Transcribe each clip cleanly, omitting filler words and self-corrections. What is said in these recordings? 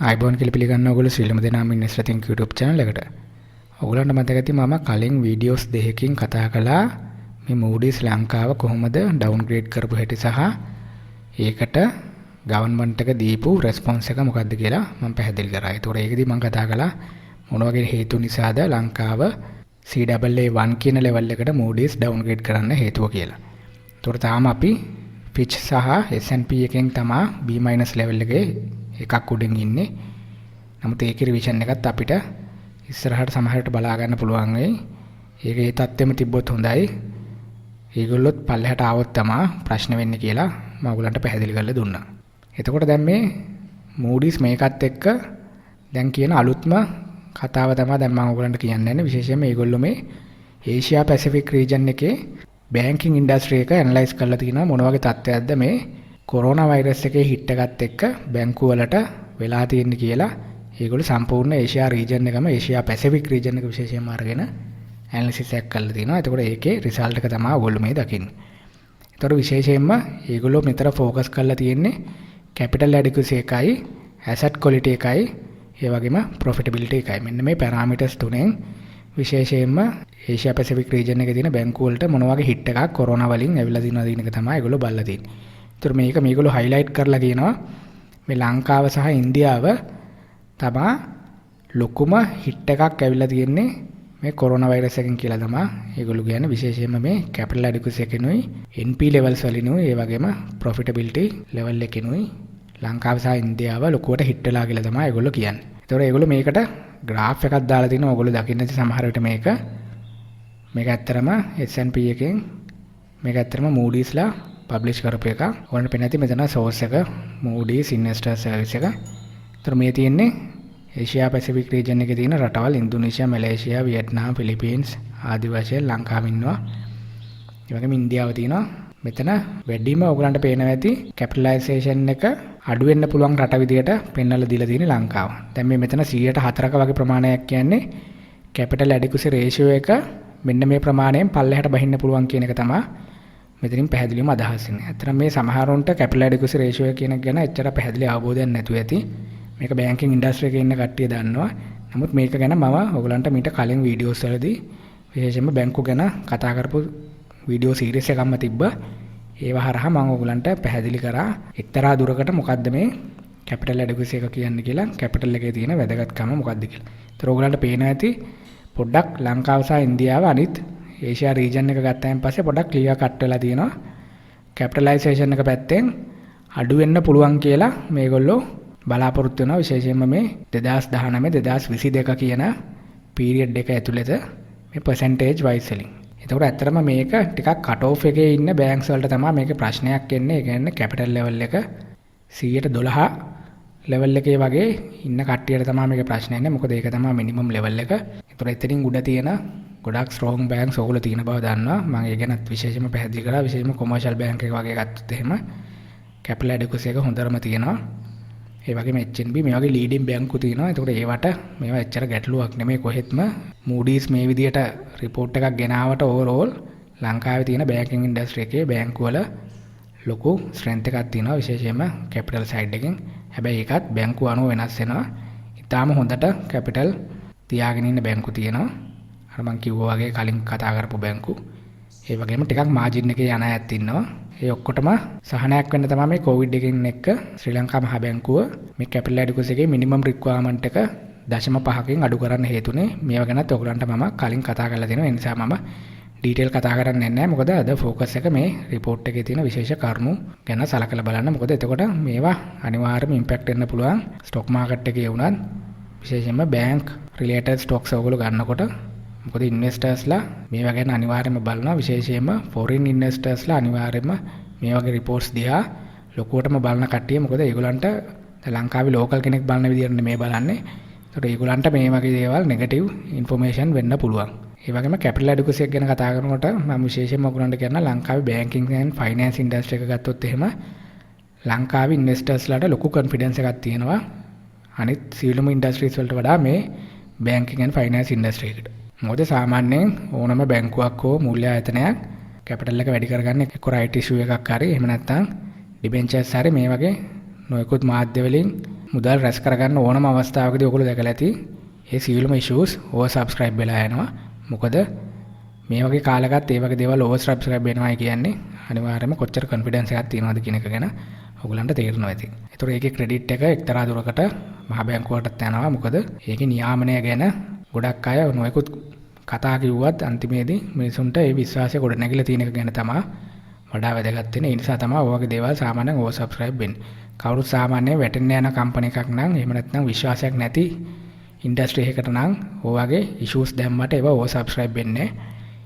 ආයිබෝන් කියලා පිළිගන්න ඕගොල්ලෝ සියලුම දෙනාම ඉන්වෙස්ටර් think YouTube channel එකට. ඔයගොල්ලන්ට මතක ඇති මම කලින් වීඩියෝස් දෙකකින් කතා කළා මේ Moody's ලංකාව කොහොමද ඩවුන්ග්‍රේඩ් කරපු හැටි සහ ඒකට ගවර්න්මන්ට් එක දීපු රෙස්පොන්ස් එක මොකක්ද කියලා මම පැහැදිලි කරා. ඒතකොට ඒකෙදි මම කතා කළා මොන වගේ හේතු නිසාද ලංකාව CAA1 කියන ලෙවල් එකට Moody's ඩවුන්ග්‍රේඩ් කරන්න හේතුව කියලා. ඒතකොට තාම අපි Fitch සහ S&P එකෙන් තමයි B- ලෙවල් එකේ එකක් උඩින් ඉන්නේ. නමුත් ඒකේ රිවිෂන් එකත් අපිට ඉස්සරහට සමහරට බලා ගන්න පුළුවන් වෙයි. ඒක ඒ තත්ත්වෙම තිබ්බොත් හොඳයි. ඒගොල්ලොත් පල්ලෙහාට ආවොත් තමයි ප්‍රශ්න වෙන්නේ කියලා මම ඔයගලන්ට පැහැදිලි කරලා දුන්නා. එතකොට දැන් මේ Moody's මේකත් එක්ක දැන් කියන අලුත්ම කතාව තමයි දැන් මම ඔයගලන්ට කියන්න විශේෂයෙන්ම මේගොල්ලෝ මේ ඒෂියා පැසිෆික් රීජන් එකේ බැංකින් ඉන්ඩස්ට්‍රි එක ඇනලයිස් කරලා තිනවා මොන වගේ තත්ත්වයක්ද මේ කොරෝනා වෛරස් එකේ හිට් එකත් එක්ක බැංකු වලට වෙලා තියෙන්නේ කියලා ඒගොල්ලෝ සම්පූර්ණ ඒෂියා රීජන් එකම ඒෂියා පැසිෆික් රීජන් එක විශේෂයෙන්ම අරගෙන ඇනලිසිස් එකක් කරලා තිනවා. එතකොට ඒකේ රිසල්ට් එක තමයි ඔයගොල්ලෝ මේ දකින්නේ. ඒතකොට විශේෂයෙන්ම ඒගොල්ලෝ මෙතන ફોකස් කරලා තියෙන්නේ කැපිටල් ඇඩිකුසි එකයි, ඇසට් ක්වොලිටි එකයි, ඒ වගේම ප්‍රොෆිටබිලිටි එකයි. මෙන්න මේ පැරාමීටර්ස් තුනෙන් විශේෂයෙන්ම ඒෂියා පැසිෆික් රීජන් එකේ තියෙන බැංකු වලට මොන වගේ හිට් එකක් කොරෝනා වලින් ඇවිල්ලා තියෙනවද කියන එක තමයි ඒගොල්ලෝ බලලා තියෙන්නේ. ඒතර මේක මේගොල්ලෝ හයිලයිට් කරලා කියනවා මේ ලංකාව සහ ඉන්දියාව තමයි ලොකුම හිට් එකක් ඇවිල්ලා තියෙන්නේ මේ කොරෝනා වෛරස් එකෙන් කියලා තමයි ඒගොල්ලෝ කියන්නේ. විශේෂයෙන්ම මේ කැපිටල් ඇඩිකුසි එකෙනුයි NP levels වලිනුයි ඒ වගේම ප්‍රොෆිටබිලිටි level එකෙනුයි ලංකාව සහ ඉන්දියාව ලොකුවට හිට් වෙලා කියලා තමයි ඒගොල්ලෝ කියන්නේ. ඒතකොට ඒගොල්ලෝ මේකට graph එකක් දාලා තිනවා. ඔයගොල්ලෝ දකින්න ඇති සමහර විට මේක ඇත්තරම S&P එකෙන් මේක ඇත්තරම Moody's ලා පබ්ලිෂ් කරපු එක. ඔයාලට පේන ඇති මෙතන source එක Moody's Investor Service එක. ඒතර මේ තියෙන්නේ ඒෂියා පැසිෆික් රීජන් එකේ තියෙන රටවල් ඉන්දුනීසියා, මැලේසියා, වියට්නාම්, ෆිලිපීන්ස් ආදි වශයෙන් ලංකාව ඉන්නවා. ඒ වගේම ඉන්දියාව තියෙනවා. මෙතන වැඩිම ඔයගලන්ට පේනවා ඇති කැපිටලයිසේෂන් එක අඩු වෙන්න පුළුවන් රට විදියට පෙන්වලා දීලා තියෙන්නේ ලංකාව. දැන් මේ මෙතන 104ක වගේ ප්‍රමාණයක් කියන්නේ කැපිටල් ඇඩිකුසි රේෂියෝ එක මෙන්න මේ ප්‍රමාණයෙන් පල්ලෙහාට බහින්න පුළුවන් කියන එක තමයි මෙතනින් පැහැදිලිවම අදහස් වෙන්නේ. අතන මේ සමහරවන්ට කැපිටල් ඇඩිකුසි රේෂියෝ කියන එක ගැන එච්චර පැහැදිලි අවබෝධයක් නැතුව ඇති. මේක බැංකින් ඉන්ඩස්ට්‍රි එකේ ඉන්න කට්ටිය දන්නවා. නමුත් මේක ගැන මම ඔයගලන්ට මීට කලින් වීඩියෝස් වලදී විශේෂයෙන්ම බැංකු ගැන කතා කරපු වීඩියෝ සීරීස් එකක්ම තිබ්බා. ඒව හරහා මම ඔයගලන්ට පැහැදිලි කරා එක්තරා දුරකට මොකද්ද මේ කැපිටල් ඇඩිකුසි එක කියන්නේ කියලා, කැපිටල් එකේ තියෙන වැදගත්කම මොකද්ද කියලා. ඒතර ඔයගලන්ට පේනවා ඇති පොඩ්ඩක් ලංකාව සහ ඉන්දියාව අනිත් ඒෂියා රීජන් එක ගත්තාන් පස්සේ පොඩ්ඩක් ක්ලියර් කට් වෙලා තියෙනවා. කැපිටලයිසේෂන් එක පැත්තෙන් අඩු වෙන්න පුළුවන් කියලා මේගොල්ලෝ බලාපොරොත්තු වෙනවා. විශේෂයෙන්ම මේ 2019 2022 කියන පීරියඩ් එක ඇතුළත මේ percentage wise වලින්. ඒතකොට ඇත්තටම මේක ටිකක් කට් ඔෆ් එකේ ඉන්න බැංක්ස් වලට තමයි මේක ප්‍රශ්නයක් එන්නේ. ඒ කියන්නේ කැපිටල් ලෙවල් එක 112 ලෙවල් එකේ වගේ ඉන්න කට්ටියට තමයි මේක ප්‍රශ්න එන්නේ. මොකද ඒක තමයි මිනිමම් ලෙවල් එක. ඒතකොට එතනින් උඩ තියෙන ගොඩක් ස්ට්‍රෝං බැංක්ස් ඕගොල්ලෝ තියෙන බව දන්නවා. මම ඒ ගැනත් විශේෂයෙන්ම පැහැදිලි කරා. විශේෂයෙන්ම කොමර්ෂල් බැංක් එක වගේ ගත්තොත් එහෙම කැපිටල් ඇඩිකුසි එක හොඳටම තියෙනවා. ඒ වගේම HNB මේ වගේ ලීඩින් බැංකු තියෙනවා. ඒකට ඒවට මේවා එච්චර ගැටලුවක් නෙමෙයි කොහෙත්ම. Moody's මේ විදියට report එකක් ගෙනාවට overall ලංකාවේ තියෙන බැංකින් ඉන්ඩස්ට්‍රි එකේ බැංකු වල ලොකු strength එකක් තියෙනවා. විශේෂයෙන්ම capital side එකෙන්. හැබැයි ඒකත් බැංකු අනුව වෙනස් වෙනවා. ඊටාම හොඳට capital තියාගෙන ඉන්න බැංකු තියෙනවා. අර මම කිව්වා වගේ කලින් කතා කරපු බැංකු. ඒ වගේම ටිකක් මාජින් එකේ යන අයත් ඉන්නවා. ඒ ඔක්කොටම සහනයක් වෙන්න තමයි මේ කොවිඩ් එකෙන් එක්ක ශ්‍රී ලංකා මහ බැංකුව මේ කැපිටල් ඇඩිකුසි එකේ මිනිමම් රික්වයර්මන්ට් එක 0.5කින් අඩු කරන්න හේතුනේ. මේවා ගැනත් ඔයගලන්ට මම කලින් කතා කරලා තියෙනවා. ඒ නිසා මම ඩීටේල් කතා කරන්නේ නැහැ. මොකද අද ફોකස් එක මේ report එකේ තියෙන විශේෂ කරුණු ගැන සලකලා බලන්න. මොකද එතකොට මේවා අනිවාර්යයෙන්ම ඉම්පැක්ට් වෙන්න පුළුවන් ස්ටොක් මාකට් එකේ වුණත් විශේෂයෙන්ම බැංක් රිලේටඩ් ස්ටොක්ස් ඔයගොල්ලෝ ගන්නකොට. මොකද ඉන්වෙස්ටර්ස්ලා මේවා ගැන අනිවාර්යයෙන්ම බලනවා. විශේෂයෙන්ම ෆොරින් ඉන්වෙස්ටර්ස්ලා අනිවාර්යයෙන්ම මේ වගේ රිපෝට්ස් දිහා ලොකුවටම බලන කට්ටිය. මොකද ඒගොල්ලන්ට ලංකාවේ ලෝකල් කෙනෙක් බලන විදිහට මේ බලන්නේ. ඒකට ඒගොල්ලන්ට මේ වගේ දේවල් නෙගටිව් ඉන්ෆර්මේෂන් වෙන්න පුළුවන්. ඒ වගේම කැපිටල් ඇඩිකුසි එක ගැන කතා කරනකොට මම විශේෂයෙන්ම ඔයගොල්ලන්ට කියන්න ලංකාවේ බැංකින් ඇන්ඩ් ෆයිනෑන්ස් ඉන්ඩස්ට්‍රි එක ගත්තොත් එහෙම ලංකාවේ ඉන්වෙස්ටර්ස්ලාට ලොකු කොන්ෆිඩන්ස් එකක් තියෙනවා. අනිත් සියලුම ඉන්ඩස්ට්‍රීස් වලට වඩා මේ බැංකින් ඇන්ඩ් ෆයිනෑන්ස් ඉන්ඩස්ට්‍රි එකට. මොකද සාමාන්‍යයෙන් ඕනම බැංකුවක් හෝ මූල්‍ය ආයතනයක් කැපිටල් එක වැඩි කරගන්න එක්ක රයිට් ඉෂුව එකක් හරි එහෙම නැත්නම් ඩිබෙන්චර්ස් හරි මේ වගේ නොයෙකුත් මාධ්‍ය වලින් මුදල් රැස් කරගන්න ඕනම අවස්ථාවකදී ඔයගොල්ලෝ දැකලා ඇති ඒ සියලුම issues ඕවර් සබ්ස්ක්‍රයිබ් වෙලා යනවා. මොකද මේ වගේ කාලයකත් ඒ වගේ දේවල් ඕවර් සබ්ස්ක්‍රයිබ් වෙනවා කියන්නේ අනිවාර්යයෙන්ම කොච්චර කොන්ෆිඩන්ස් එකක් තියෙනවද කියන එක ගැන ඔයගලන්ට තේරෙනවා ඇති. ඒතර ඒකේ ක්‍රෙඩිට් එක එක්තරා දුරකට මහ බැංකුවටත් යනවා. මොකද ඒකේ නියාමනය ගැන ගොඩක් අය නොයෙකුත් කතා කිව්වත් අන්තිමේදී මිනිසුන්ට ඒ විශ්වාසය ගොඩ නැගිලා තියෙන එක ගැන තමයි වඩා වැදගත් වෙන්නේ. ඒ නිසා තමයි ඔය වගේ දේවල් සාමාන්‍යයෙන් ඕවර් සබ්ස්ක්‍රයිබ් වෙන්නේ. කවුරුත් සාමාන්‍යයෙන් වැටෙන්න යන කම්පැනි එකක් නම් එහෙම නැත්නම් විශ්වාසයක් නැති ඉන්ඩස්ට්‍රි එකකට නම් ඔය වගේ ඉෂුස් දැම්මට ඒවා ඕවර් සබ්ස්ක්‍රයිබ් වෙන්නේ.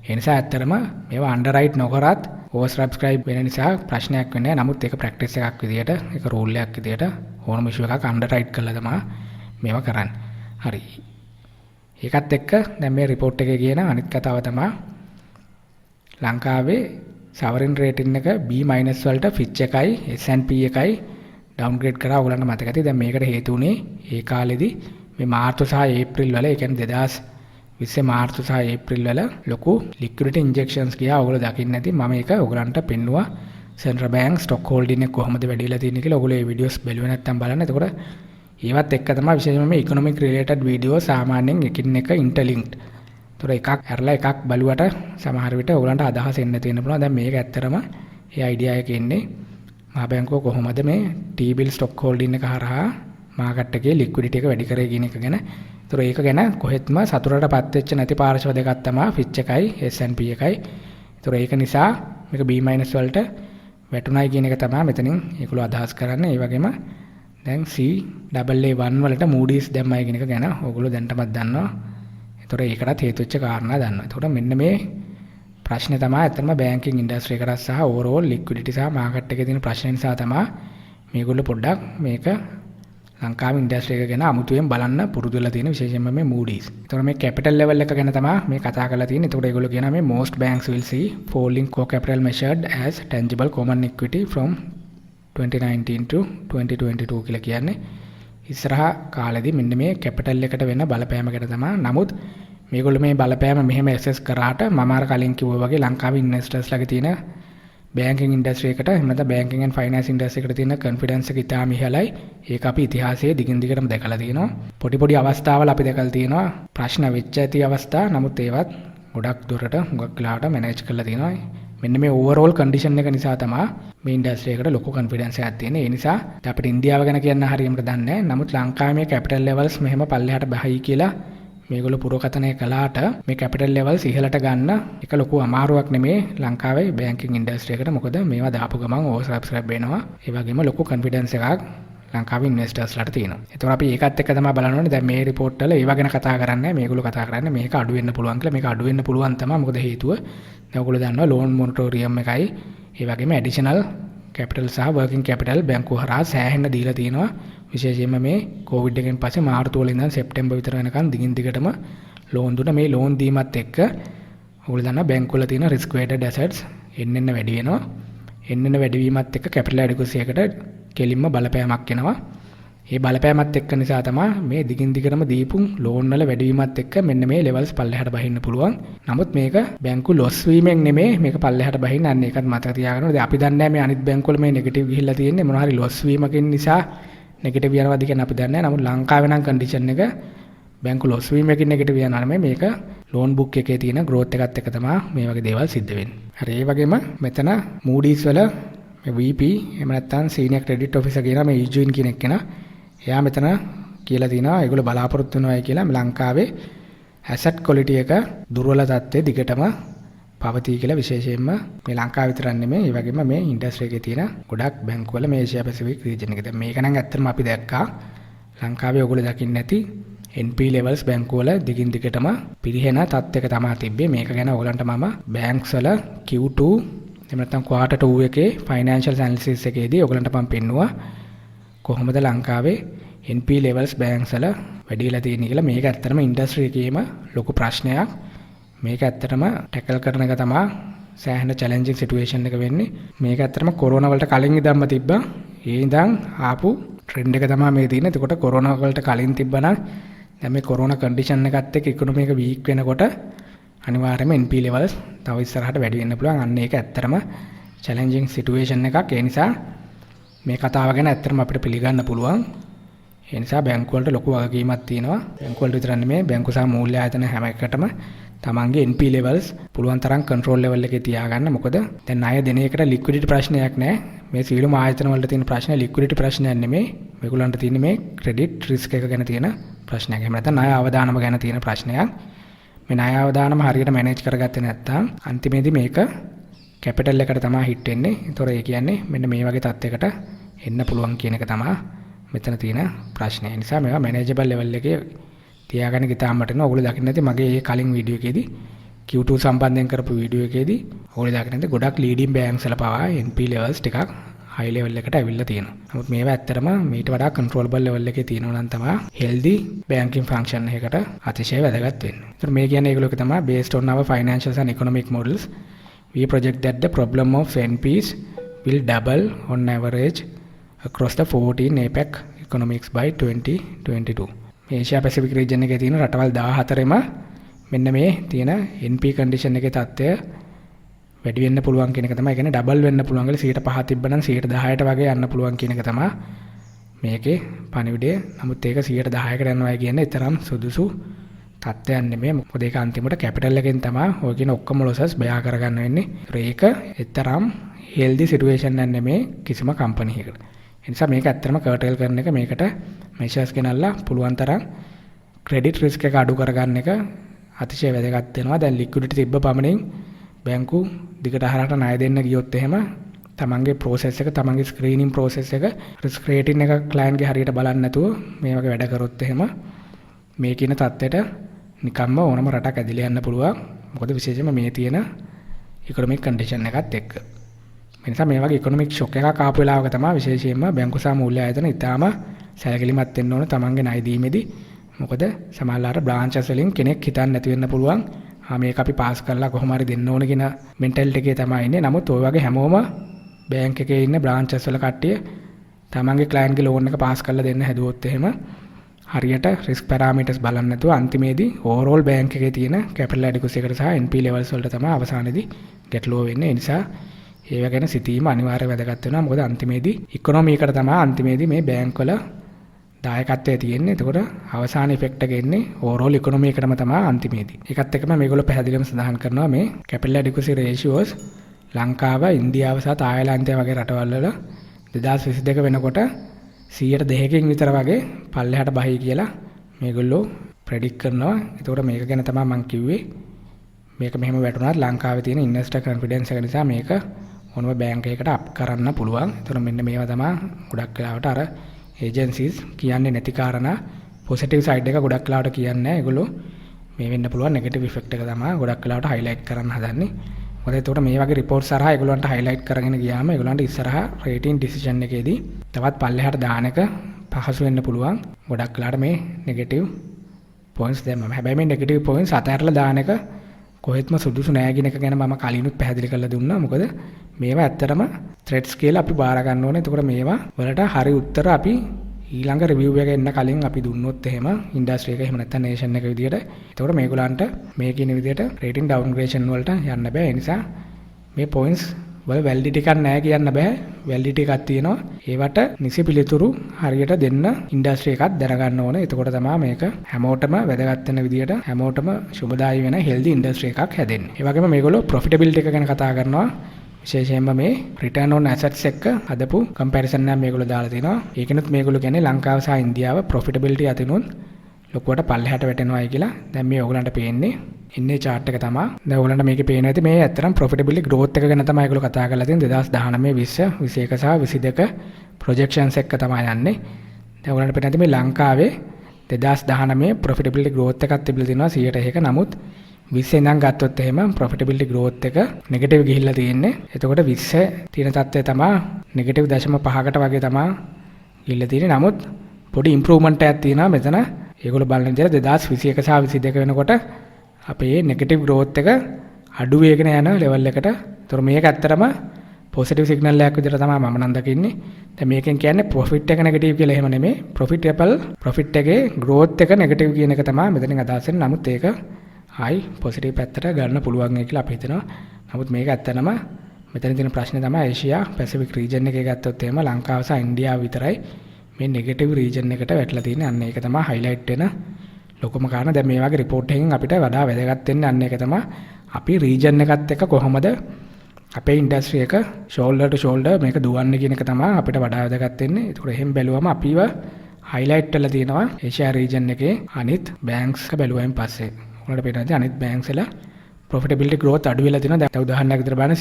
ඒ නිසා ඇත්තටම මේවා අන්ඩර්රයිට් නොකරත් ඕවර් සබ්ස්ක්‍රයිබ් වෙන නිසා ප්‍රශ්නයක් වෙන්නේ නැහැ. නමුත් ඒක ප්‍රැක්ටිස් එකක් විදියට, ඒක රූල් එකක් විදියට ඕනම ඉෂුව එකක් අන්ඩර්රයිට් කරලා තමයි මේවා කරන්නේ. හරි. ඒකත් එක්ක දැන් මේ report එකේ කියන අනිත් කතාව තමයි ලංකාවේ sovereign rating එක B- වලට Fitch එකයි S&P එකයි downgrade කරා. ඔයගලන්ට මතක ඇති. දැන් මේකට හේතු උනේ ඒ කාලෙදී මේ මාර්තු සහ ඒප්‍රිල් වල, ඒ කියන්නේ 2020 මාර්තු සහ ඒප්‍රිල් වල ලොකු liquidity injections ගියා. ඔයගොල්ලෝ දකින්න නැති. මම ඒක ඔයගලන්ට පෙන්නුවා. Central Bank stock holding එක කොහොමද වැඩි වෙලා තියෙන්නේ කියලා. ඔයගොල්ලෝ මේ videos බැලුවේ නැත්නම් බලන්න. එතකොට ඒවත් එක්ක තමයි විශේෂයෙන්ම මේ economic related video සාමාන්‍යයෙන් එකින් එක interlinked. ඒතොර එකක් ඇරලා එකක් බලුවට සමහර විට ඔයගලන්ට අදහස් එන්න තියෙන්න පුළුවන්. දැන් මේක ඇත්තටම ඒ අයිඩියා එක එන්නේ මහ බැංකුව කොහොමද මේ T-bill stock holding එක හරහා මාකට් එකේ liquidity එක වැඩි කරේ කියන එක ගැන. ඒතොර ඒක ගැන කොහෙත්ම සතුටටපත් වෙච්ච නැති පාර්ශ්ව දෙකක් තමයි Fitch එකයි S&P එකයි. ඒතොර ඒක නිසා මේක B- වලට වැටුණයි කියන එක තමයි මෙතනින් ඒගොල්ලෝ අදහස් කරන්නේ. ඒ වගේම දැන් CAA1 වලට Moody's දැම්මයි කියන එක ගැන ඔයගොල්ලෝ දැන්ටමත් දන්නවා. ඒතොර ඒකටත් හේතු වෙච්ච කාරණා දන්නවා. ඒතොර මෙන්න මේ ප්‍රශ්නේ තමයි ඇත්තටම බැංකින් ඉන්ඩස්ට්‍රි එකට සහ ඕවරෝල් ලික්විඩිටි සහ මාකට් එකේ තියෙන ප්‍රශ්න නිසා තමයි මේගොල්ලෝ පොඩ්ඩක් මේක ලංකාවේ ඉන්ඩස්ට්‍රි එක ගැන අමුතුවෙන් බලන්න පුරුදු වෙලා තියෙන විශේෂයෙන්ම මේ Moody's. ඒතොර මේ කැපිටල් ලෙවල් එක ගැන තමයි මේ කතා කරලා තියෙන්නේ. ඒතොර ඒගොල්ලෝ කියනවා මේ most banks will see falling core capital measured as tangible common equity from 2019 to 2022 කියලා කියන්නේ ඉස්සරහා කාලෙදී මෙන්න මේ කැපිටල් එකට වෙන බලපෑම ගැන තමයි. නමුත් මේගොල්ලෝ මේ බලපෑම මෙහෙම ඇසස් කරාට මම අර කලින් කිව්වා වගේ ලංකාවේ ඉන්වෙස්ටර්ස්ලාගේ තියෙන බැංකින් ඉන්ඩස්ට්‍රි එකට එහෙම නැත්නම් බැංකින් ඇන්ඩ් ෆයිනෑන්ස් ඉන්ඩස්ට්‍රි එකට තියෙන කොන්ෆිඩන්ස් එක ඉතාම ඉහළයි. ඒක අපි ඉතිහාසයේ දිගින් දිගටම දැකලා තියෙනවා. පොඩි අවස්ථාවල අපි දැකලා තියෙනවා ප්‍රශ්න වෙච්ච ඇති අවස්ථා. නමුත් ඒවත් ගොඩක් දුරට හුඟක් වෙලාවට මැනේජ් කරලා තියෙනවා. මෙන්න මේ ඕවරෝල් කන්ඩිෂන් එක නිසා තමයි මේ ඉන්ඩස්ට්‍රි එකට ලොකු කොන්ෆිඩන්ස් එකක් තියෙන්නේ. ඒ නිසා අපිට ඉන්දියාව ගැන කියන්න හරියටම දන්නේ නැහැ. නමුත් ලංකාවේ මේ කැපිටල් ලෙවල්ස් මෙහෙම පල්ලෙහාට බහයි කියලා මේගොල්ලෝ පුරකථනය කළාට මේ කැපිටල් ලෙවල්ස් ඉහළට ගන්න එක ලොකු අමාරුවක් නෙමේ ලංකාවේ බැංකින් ඉන්ඩස්ට්‍රි එකට. මොකද මේවා දාපු ගමන් ඕවර් සබ්ස්ක්‍රයිබ් වෙනවා. ඒ වගේම ලොකු කොන්ෆිඩන්ස් එකක් ලංකාවේ ඉන්වෙස්ටර්ස්ලාට තියෙනවා. ඒතකොට අපි ඒකත් එක්ක තමයි බලන්න ඕනේ. දැන් මේ report වල ඒව ගැන කතා කරන්නේ මේගොල්ලෝ කතා කරන්නේ මේක අඩු වෙන්න පුළුවන් කියලා. මේක අඩු වෙන්න පුළුවන් තමයි. මොකද හේතුව දැන් ඔයගොල්ලෝ දන්නවා loan moratorium එකයි ඒ වගේම additional capital සහ working capital බැංකුව හරහා සෑහෙන්න දීලා තියෙනවා. විශේෂයෙන්ම මේ COVID එකෙන් පස්සේ මාර්තු වල ඉඳන් සෙප්තැම්බර් විතර වෙනකන් දිගින් දිගටම loan දුන්න. මේ loan දීමත් එක්ක ඔයගොල්ලෝ දන්නවා බැංකුවල තියෙන risk weighted assets එන්න වැඩි වෙනවා. එන්න වැඩිවීමත් එක්ක capital adequacy එකට කෙලින්ම බලපෑමක් එනවා. මේ බලපෑමත් එක්ක නිසා තමයි මේ දිගින් දිගටම දීපු ලෝන් වල වැඩිවීමත් එක්ක මෙන්න මේ ලෙවල්ස් පල්ලෙහාට බහින්න පුළුවන්. නමුත් මේක බැංකු ලොස් වීමෙන් නෙමෙයි මේක පල්ලෙහාට බහින්න. අන්න ඒකත් මතක තියාගන්න ඕනේ. දැන් අපි දන්නේ මේ අනිත් බැංකු වල මේ නෙගටිව් ගිහිල්ලා තියෙන්නේ මොනවා හරි ලොස් වීමකින් නිසා නෙගටිව් යනවාද කියන අපි දන්නේ නැහැ. නමුත් ලංකාවේ නම් කන්ඩිෂන් එක බැංකු ලොස් වීමකින් නෙගටිව් යනවා නෙමෙයි. මේක ලෝන් බුක් එකේ තියෙන growth එකත් එක්ක තමයි මේ වගේ දේවල් සිද්ධ වෙන්නේ. හරි ඒ වගේම මෙතන Moody's වල මේ VP එහෙම නැත්නම් senior credit officer කියන මේ Eugene කියන කෙනා එයා මෙතන කියලා තිනවා ඒගොල්ලෝ බලාපොරොත්තු වෙනවායි කියලා ලංකාවේ asset quality එක දුර්වල තත්ත්වයේ දිගටම පවතී කියලා. විශේෂයෙන්ම මේ ලංකාව විතරක් නෙමෙයි ඒ වගේම මේ ඉන්ඩස්ට්‍රි එකේ තියෙන ගොඩක් බැංකු වල මේ ඒෂියා පැසිෆික් රීජන් එකේ. දැන් මේක නම් ඇත්තටම අපි දැක්කා ලංකාවේ ඔයගොල්ලෝ දකින්න නැති NP levels බැංකු වල දිගින් දිගටම පිරිහෙන තත්ත්වයක තමයි තිබ්බේ. මේක ගැන ඔයගලන්ට මම බැංක්ස් වල Q2 එහෙම නැත්නම් quarter 2 එකේ financial analysis එකේදී ඔයගලන්ට මම පෙන්නුවා කොහොමද ලංකාවේ NP levels banks වල වැඩි වෙලා තියෙන්නේ කියලා. මේක ඇත්තටම ඉන්ඩස්ට්‍රි එකේම ලොකු ප්‍රශ්නයක්. මේක ඇත්තටම ටැකල් කරන එක තමයි සෑහෙන challenging situation එක වෙන්නේ. මේක ඇත්තටම කොරෝනා වලට කලින් ඉඳන්ම තිබ්බා. ඒ ඉඳන් ආපු ට්‍රෙන්ඩ් එක තමයි මේ තියෙන්නේ. එතකොට කොරෝනා වලට කලින් තිබ්බනම් දැන් මේ කොරෝනා කන්ඩිෂන් එකත් එක්ක ඉකොනොමි එක වීක් වෙනකොට අනිවාර්යයෙන්ම NP levels තව ඉස්සරහට වැඩි වෙන්න පුළුවන්. අන්න ඒක ඇත්තටම challenging situation එකක්. ඒ නිසා මේ කතාව ගැන ඇත්තටම අපිට පිළිගන්න පුළුවන්. ඒ නිසා බැංකු වලට ලොකු වගකීමක් තියෙනවා. බැංකු වලට විතරක් නෙමෙයි බැංකු සහ මූල්‍ය ආයතන හැම එකටම තමන්ගේ NP levels පුළුවන් තරම් control level එකේ තියාගන්න. මොකද දැන් ණය දෙන එකට liquidity ප්‍රශ්නයක් නැහැ. මේ සියලුම ආයතන වලට තියෙන ප්‍රශ්නේ liquidity ප්‍රශ්නයක් නෙමෙයි. මේගොල්ලන්ට තියෙන්නේ මේ credit risk එක ගැන තියෙන ප්‍රශ්නයක්. එහෙම නැත්නම් ණය අවදානම ගැන තියෙන ප්‍රශ්නයක්. මේ ණය අවදානම හරියට manage කරගත්තේ නැත්නම් අන්තිමේදී මේක capital එකට තමයි hit වෙන්නේ. ඒතොර ඒ කියන්නේ මෙන්න මේ වගේ තත්යකට එන්න පුළුවන් කියන එක තමයි මෙතන තියෙන ප්‍රශ්නය. ඒ නිසා මේවා manageable level එකේ තියාගන්න ගිතාම වටිනවා. ඔයගොල්ලෝ දකින්න ඇති මගේ මේ කලින් වීඩියෝ එකේදී Q2 සම්බන්ධයෙන් කරපු වීඩියෝ එකේදී ඔයගොල්ලෝ දකින්න ඇති ගොඩක් leading banks වල පවා NP levels ටිකක් high level එකට ඇවිල්ලා තියෙනවා. නමුත් මේවා ඇත්තටම මීට වඩා controllable level එකේ තියෙනවා නම් තමයි healthy banking function එකකට අතිශය වැදගත් වෙන්නේ. ඒතර මේ කියන්නේ ඒගොල්ලෝක තමයි based on our financial and economic models we project that the problem of NPs will double on average across the 14 APEC economics by 2022. මේ ඒෂියා පැසිෆික් රීජන් එකේ තියෙන රටවල් 14ෙම මෙන්න මේ තියෙන NP කන්ඩිෂන් එකේ තත්ත්වය වැඩි වෙන්න පුළුවන් කියන එක තමයි. ඒ කියන්නේ ඩබල් වෙන්න පුළුවන් කියලා 5% තිබ්බනම් 10%ට වගේ යන්න පුළුවන් කියන එක තමයි මේකේ පණිවිඩය. නමුත් ඒක 10%කට යනවා කියන්නේ තරම් සුදුසු තත්ත්වයක් නෙමෙයි. මොකද ඒක අන්තිමට කැපිටල් එකෙන් තමයි ඔය කියන ඔක්කොම ලොසස් බයා කරගන්න වෙන්නේ. ඒක තරම් healthy situation එකක් නෙමෙයි කිසිම කම්පැනි එකකට. ඒ නිසා මේක ඇත්තටම කර්ටේල් කරන එක මේකට මෙෂර්ස් ගෙනල්ලා පුළුවන් තරම් ක්‍රෙඩිට් රිස්ක් එක අඩු කරගන්න එක අතිශය වැදගත් වෙනවා. දැන් ලික්විඩිටි තිබ්බ පමණින් බැංකු දිගට හරහට ණය දෙන්න ගියොත් එහෙම තමන්ගේ process එක තමන්ගේ ස්ක්‍රීනින් process එක රිස්ක් රේටින් එක client ගේ හරියට බලන්නේ නැතුව මේ වගේ වැඩ කරොත් එහෙම මේ කියන தත්ත්වයට නිකම්ම ඕනම රටක් ඇදිලා යන්න පුළුවන්. මොකද විශේෂයෙන්ම මේ තියෙන ඉකොනොමික් කන්ඩිෂන් එකත් එක්ක. ඒ නිසා මේ වගේ ඉකොනොමික් ෂොක් එකක් ආපු වෙලාවක තමයි විශේෂයෙන්ම බැංකු සහ මූල්‍ය ආයතන ඉතාම සැලකිලිමත් වෙන්න ඕන තමන්ගේ ණය දීමේදී. මොකද සමහරවිට බ්‍රාන්චස් වලින් කෙනෙක් හිතන්නේ නැති වෙන්න පුළුවන්. මේක අපි පාස් කරලා කොහොම හරි දෙන්න ඕන කියන මෙන්ටැලිටි එකේ තමයි ඉන්නේ. නමුත් ওই වගේ හැමෝම බැංක් එකේ ඉන්න බ්‍රාන්චස් වල කට්ටිය තමන්ගේ ක්ලයන්ට් ගේ ලෝන් එක පාස් කරලා දෙන්න හැදුවොත් එහෙම හරියට රිස්ක් පැරාමීටර්ස් බලන්නේ නැතුව අන්තිමේදී ඕවරෝල් බැංක් එකේ තියෙන කැපිටල් ඇඩිකුසි එකට සහ NP levels වලට තමයි අවසානයේදී ගැටලුව වෙන්නේ. ඒ නිසා ඒව ගැන සිතීම අනිවාර්යයෙන් වැදගත් වෙනවා. මොකද අන්තිමේදී ඉකොනොමි එකට තමයි අන්තිමේදී මේ බැංක් වල දායකත්වය තියෙන්නේ. එතකොට අවසාන ඉෆෙක්ට් එක එන්නේ ඕවරෝල් ඉකොනොමි එකටම තමයි අන්තිමේදී. ඒකත් එක්කම මේගොල්ලෝ පැහැදිලිවම සඳහන් කරනවා මේ කැපිටල් ඇඩිකුසි රේෂියෝස් ලංකාව, ඉන්දියාව සහ තායිලන්තය වගේ රටවල් වල 2022 වෙනකොට 2%කින් විතර වගේ පල්ලෙහාට බහයි කියලා මේගොල්ලෝ ප්‍රෙඩික්ට් කරනවා. ඒතකොට මේක ගැන තමයි මම කිව්වේ මේක මෙහෙම වැටුණාත් ලංකාවේ තියෙන ඉන්වෙස්ටර් කොන්ෆිඩන්ස් එක නිසා මේක ඕනම බැංක් එකකට අප් කරන්න පුළුවන්. ඒතකොට මෙන්න මේවා තමයි ගොඩක් වෙලාවට අර ඒජන්සිස් කියන්නේ නැති කාරණා පොසිටිව් සයිඩ් එක ගොඩක් වෙලාවට කියන්නේ නැහැ. ඒගොල්ලෝ මේ වෙන්න පුළුවන් නෙගටිව් ඉෆෙක්ට් එක තමයි ගොඩක් වෙලාවට හයිලයිට් කරන්න හදන්නේ. මොකද ඒතකොට මේ වගේ රිපෝට්ස් හරහා ඒගොල්ලන්ට හයිලයිට් කරගෙන ගියාම ඒගොල්ලන්ට ඉස්සරහා රේටින් ඩිසිෂන් එකේදී තවත් පල්ලෙහාට දාන එක පහසු වෙන්න පුළුවන්. ගොඩක් වෙලාවට මේ නෙගටිව් පොයින්ට්ස් දැම්මම. හැබැයි මේ නෙගටිව් පොයින්ට්ස් අතහැරලා දාන එක කොහෙත්ම සුදුසු නෑ කියන එක ගැන මම කලිනුත් පැහැදිලි කරලා දුන්නා. මොකද මේවා ඇත්තටම ත්‍රෙට්ස් කියලා අපි බාර ගන්න ඕනේ. එතකොට මේවා වලට හරි උත්තර අපි ඊළඟ රිවිව් එක එන්න කලින් අපි දුන්නොත් එහෙම ඉන්ඩස්ට්‍රි එක එහෙම නැත්නම් නේෂන් එක විදියට එතකොට මේගොල්ලන්ට මේ කියන විදියට රේටින් ඩවුන්ග්‍රේඩේෂන් වලට යන්න බෑ. ඒ නිසා මේ පොයින්ට්ස් වල වැලිඩිටි එකක් නැහැ කියන්න බෑ. වැලිඩිටි එකක් තියෙනවා. ඒවට නිසි පිළිතුරු හරියට දෙන්න ඉන්ඩස්ට්‍රි එකක් දැනගන්න ඕනේ. එතකොට තමයි මේක හැමෝටම වැදගත් වෙන විදියට හැමෝටම සුබදායි වෙන හෙල්දි ඉන්ඩස්ට්‍රි එකක් හැදෙන්නේ. ඒ වගේම මේගොල්ලෝ ප්‍රොෆිටබිලිටි එක ගැන කතා කරනවා. විශේෂයෙන්ම මේ රිටර්න් ඔන් ඇසට්ස් එක්ක හදපු කම්පැරිසන් එකක් මේගොල්ලෝ දාලා තිනවා. ඒකෙනුත් මේගොල්ලෝ කියන්නේ ලංකාව සහ ඉන්දියාව ප්‍රොෆිටබිලිටි අතිනුත් ලොකුවට පල්ලෙහාට වැටෙනවායි කියලා. දැන් මේ ඕගලන්ට පේන්නේ ඉන්නේ chart එක තමයි. දැන් ඕගලන්ට මේකේ පේන ඇති මේ ඇත්තටම ප්‍රොෆිටබිලිටි growth එක ගැන තමයි ඒගොල්ලෝ කතා කරලා තියෙන්නේ. 2019 20 21 සහ 22 projections එක්ක තමයි යන්නේ. දැන් ඕගලන්ට පේන ඇති මේ ලංකාවේ 2019 ප්‍රොෆිටබිලිටි growth එකක් තිබිලා තිනවා 100%ක. නමුත් 20 ඉඳන් ගත්තොත් එහෙම ප්‍රොෆිටබිලිටි growth එක නෙගටිව් ගිහිල්ලා තියෙන්නේ. එතකොට 20 තියෙන තත්ත්වය තමයි නෙගටිව් 0.5කට වගේ තමයි ගිහිල්ලා තියෙන්නේ. නමුත් පොඩි ඉම්ප්‍රූව්මන්ට් එකක් තියෙනවා මෙතන. ඒගොල්ලෝ බලන විදිහට 2021 සහ 22 වෙනකොට අපේ නෙගටිව් growth එක අඩු වෙගෙන යන ලෙවල් එකට. ඒතර මේක ඇත්තටම පොසිටිව් සිග්නල් එකක් විදිහට තමයි මම නම් දකින්නේ. දැන් මේකෙන් කියන්නේ ප්‍රොෆිට් එක නෙගටිව් කියලා එහෙම නෙමෙයි. ප්‍රොෆිට් එකේ growth එක නෙගටිව් කියන එක තමයි මෙතනින් අදහස් වෙන්නේ. නමුත් ඒක හයි පොසිටිව් පැත්තට ගන්න පුළුවන් කියලා අපි හිතනවා. නමුත් මේක ඇත්තටම මෙතන තියෙන ප්‍රශ්නේ තමයි ඒෂියා පැසිෆික් රීජන් එකේ ගත්තොත් එහෙම ලංකාව සහ ඉන්දියාව විතරයි මේ නෙගටිව් රීජන් එකට වැටලා තියෙන්නේ. අන්න ඒක තමයි highlight වෙන ලොකුම කාරණා. දැන් මේ වගේ report එකකින් අපිට වඩා වැදගත් වෙන්නේ අන්න ඒක තමයි අපි රීජන් එකත් එක්ක කොහොමද අපේ ඉන්ඩස්ට්‍රි එක shoulder to shoulder මේක දුවන්නේ කියන එක තමයි අපිට වඩා වැදගත් වෙන්නේ. ඒකට එහෙම බැලුවම අපිව highlight වෙලා තියෙනවා Asia region එකේ අනිත් banks එක බැලුවයින් පස්සේ. ඔයාලට පේනවා අනිත් banks වල profitability growth අඩු වෙලා තියෙනවා. දැන් උදාහරණයක් විදිහට බලන්න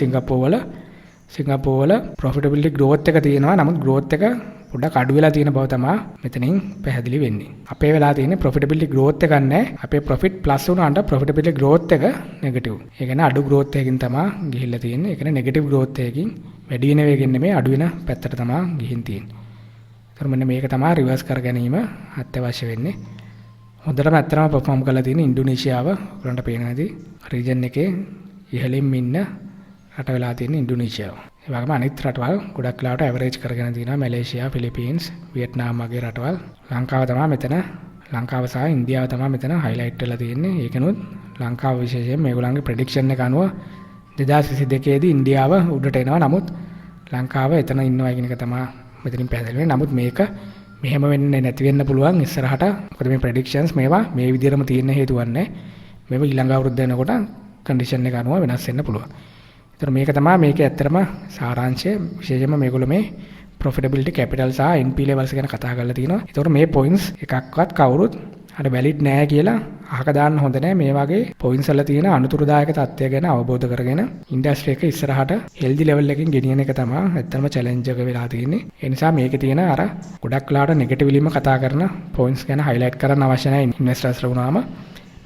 සිංගප්පූර් වල profitability growth එක තියෙනවා. නමුත් growth එක පොඩ්ඩක් අඩු වෙලා තියෙන බව තමයි මෙතනින් පැහැදිලි වෙන්නේ. අපේ වෙලා තියෙන්නේ profitability growth එකක් නැහැ. අපේ profit plus වුණාට profitability growth එක negative. ඒ කියන්නේ අඩු growth එකකින් තමයි ගිහිල්ලා තියෙන්නේ. ඒ කියන්නේ negative growth එකකින් වැඩි වෙන වේගෙන් නෙමෙයි අඩු වෙන පැත්තට තමයි ගිහින් තියෙන්නේ. ඒතර මෙන්න මේක තමයි රිවර්ස් කර ගැනීම අත්‍යවශ්‍ය වෙන්නේ. හොඳටම ඇත්තටම perform කරලා තියෙන ඉන්දුනීසියාව ඔයගලන්ට පේන නැති region එකේ ඉහළින්ම ඉන්න රට වෙලා තියෙන ඉන්දුනීසියාව. ඒ වගේම අනිත් රටවල් ගොඩක් වෙලාවට ඇවරේජ් කරගෙන තියෙනවා. මැලේසියා, ෆිලිපීන්ස්, වියට්නාම් වගේ රටවල්. ලංකාව සහ ඉන්දියාව තමයි මෙතන highlight වෙලා තියෙන්නේ. ඒකනොත් ලංකාව විශේෂයෙන් මේගොල්ලන්ගේ prediction එක අනුව 2022 දී ඉන්දියාව උඩට එනවා. නමුත් ලංකාව එතන ඉන්නවා කියන එක තමයි මෙතනින් පැහැදිලි වෙන්නේ. නමුත් මේක මෙහෙම වෙන්නේ නැති වෙන්න පුළුවන් ඉස්සරහට. මොකද මේ predictions මේවා මේ විදිහටම තියෙන හේතුවක් නැහැ. මේවා ඊළඟ අවුරුද්ද වෙනකොට condition එක අනුව වෙනස් වෙන්න පුළුවන්. ඒතර මේක තමයි මේකේ ඇත්තටම සාරාංශය. විශේෂයෙන්ම මේගොල්ලෝ මේ profitability capital සහ NP levels ගැන කතා කරලා තිනවා. ඒතකොට මේ points එකක්වත් කවුරුත් අර valid නෑ කියලා අහක දාන්න හොඳ නෑ. මේ වගේ points වල තියෙන අනුතුරුදායක තත්ත්වය ගැන අවබෝධ කරගෙන industry එක ඉස්සරහට healthy level එකකින් ගෙනියන එක තමයි ඇත්තටම challenge එක වෙලා තියෙන්නේ. ඒ නිසා මේකේ තියෙන අර ගොඩක් වෙලාවට negativelyම කතා කරන points ගැන highlight කරන්න අවශ්‍ය නැහැ investors ලා වුණාම.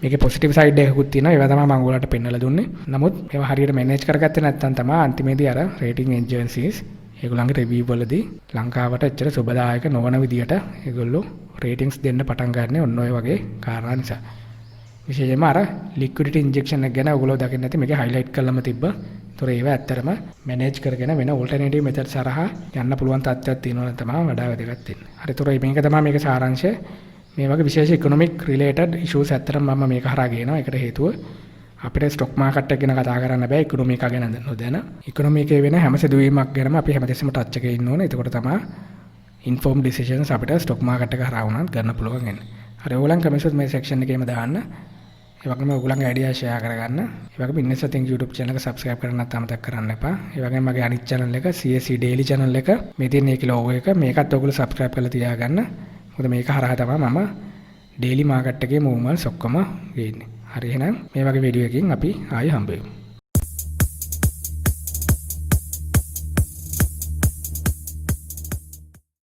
මේකේ positive side එකකුත් තියෙනවා. ඒවා තමයි මම ඔයාලට පෙන්නලා දුන්නේ. නමුත් ඒවා හරියට manage කරගත්තේ නැත්නම් තමයි අන්තිමේදී අර rating agencies ඒගොල්ලන්ගේ review වලදී ලංකාවට එච්චර සුබදායක නොවන විදියට ඒගොල්ලෝ ratings දෙන්න පටන් ගන්න ඔන්න ඔය වගේ කාරණා නිසා. විශේෂයෙන්ම අර liquidity injection එක ගැන ඔයගොල්ලෝ දකින්න නැති මේකේ highlight කරලම තිබ්බා. ඒතොර ඒවා ඇත්තටම manage කරගෙන වෙන alternative methods හරහා යන්න පුළුවන් තත්ත්වයක් තියෙනවා තමයි වඩා වැදගත් වෙන්නේ. හරි ඒතොර මේක තමයි මේකේ සාරාංශය. මේ වගේ විශේෂ economic related issues ඇත්තටම මම මේක හරහා ගේනවා. ඒකට හේතුව අපිට ස්ටොක් මාකට් එක ගැන කතා කරන්න බෑ ඉකොනොමි එක ගැන නොදැන. ඉකොනොමි එකේ වෙන හැම සිදුවීමක් ගැනම අපි හැමදෙස්සම ටච් එකේ ඉන්න ඕනේ. එතකොට තමයි informed decisions අපිට ස්ටොක් මාකට් එක හරහා වුණත් ගන්න පුළුවන් වෙන්නේ. හරි ඕගොල්ලන් කමෙන්ට්ස් මේ section එකේම දාන්න. ඒ වගේම ඕගොල්ලන්ගේ idea share කරගන්න. ඒ වගේම Investor Think YouTube channel එක subscribe කරන්න නැත්නම් අමතක කරන්න එපා. ඒ වගේම මගේ අනිත් channel එක CSE Daily channel එක මේ තියෙන ඒකේ logo එක මේකත් ඔයගොල්ලෝ subscribe කරලා තියාගන්න. මොකද මේක හරහා තමයි මම daily market එකේ movements ඔක්කොම ගේන්නේ. හරි එහෙනම් මේ වගේ වීඩියෝ එකකින් අපි ආයෙ හම්බ වෙමු.